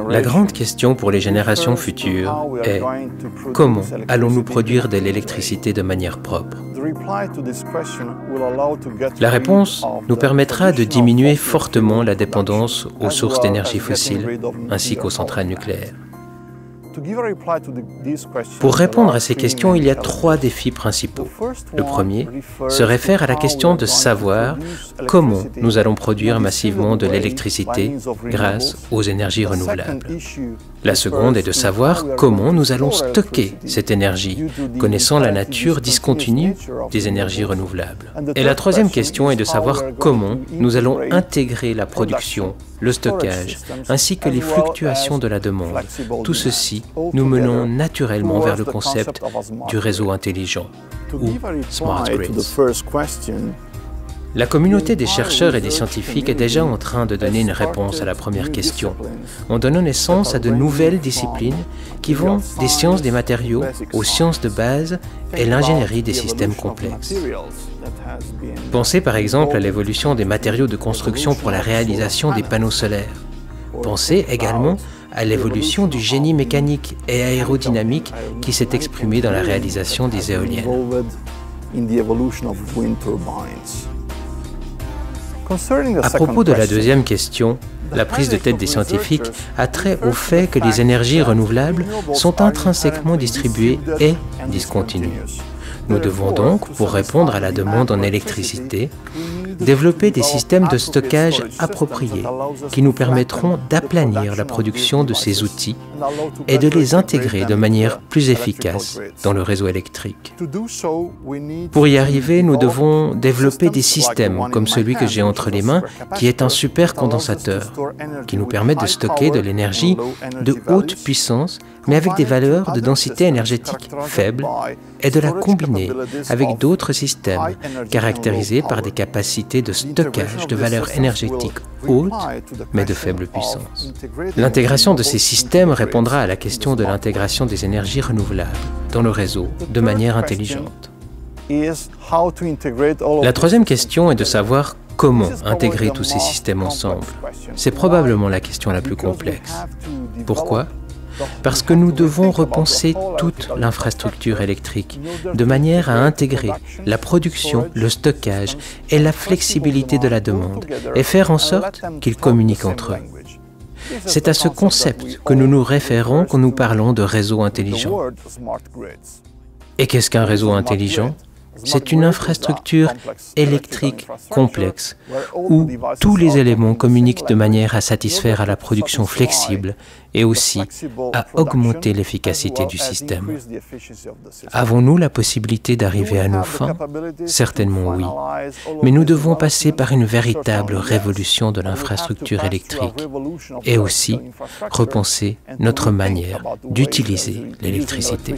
La grande question pour les générations futures est comment allons-nous produire de l'électricité de manière propre? La réponse nous permettra de diminuer fortement la dépendance aux sources d'énergie fossiles ainsi qu'aux centrales nucléaires. Pour répondre à ces questions, il y a trois défis principaux. Le premier se réfère à la question de savoir comment nous allons produire massivement de l'électricité grâce aux énergies renouvelables. La seconde est de savoir comment nous allons stocker cette énergie, connaissant la nature discontinue des énergies renouvelables. Et la troisième question est de savoir comment nous allons intégrer la production, le stockage, ainsi que les fluctuations de la demande. Tout ceci nous menons naturellement vers le concept du réseau intelligent, ou Smart Grids. La communauté des chercheurs et des scientifiques est déjà en train de donner une réponse à la première question, en donnant naissance à de nouvelles disciplines qui vont des sciences des matériaux aux sciences de base et l'ingénierie des systèmes complexes. Pensez par exemple à l'évolution des matériaux de construction pour la réalisation des panneaux solaires. Pensez également à l'évolution du génie mécanique et aérodynamique qui s'est exprimé dans la réalisation des éoliennes. À propos de la deuxième question, la prise de tête des scientifiques a trait au fait que les énergies renouvelables sont intrinsèquement distribuées et discontinues. Nous devons donc, pour répondre à la demande en électricité, développer des systèmes de stockage appropriés qui nous permettront d'aplanir la production de ces outils et de les intégrer de manière plus efficace dans le réseau électrique. Pour y arriver, nous devons développer des systèmes comme celui que j'ai entre les mains, qui est un supercondensateur, qui nous permet de stocker de l'énergie de haute puissance, mais avec des valeurs de densité énergétique faibles, et de la combiner avec d'autres systèmes caractérisés par des capacités de stockage de valeurs énergétiques hautes, mais de faible puissance. L'intégration de ces systèmes répondra à la question de l'intégration des énergies renouvelables dans le réseau de manière intelligente. La troisième question est de savoir comment intégrer tous ces systèmes ensemble. C'est probablement la question la plus complexe. Pourquoi ? Parce que nous devons repenser toute l'infrastructure électrique de manière à intégrer la production, le stockage et la flexibilité de la demande et faire en sorte qu'ils communiquent entre eux. C'est à ce concept que nous nous référons quand nous parlons de réseau intelligent. Et qu'est-ce qu'un réseau intelligent ? C'est une infrastructure électrique complexe où tous les éléments communiquent de manière à satisfaire à la production flexible et aussi à augmenter l'efficacité du système. Avons-nous la possibilité d'arriver à nos fins? Certainement oui. Mais nous devons passer par une véritable révolution de l'infrastructure électrique et aussi repenser notre manière d'utiliser l'électricité.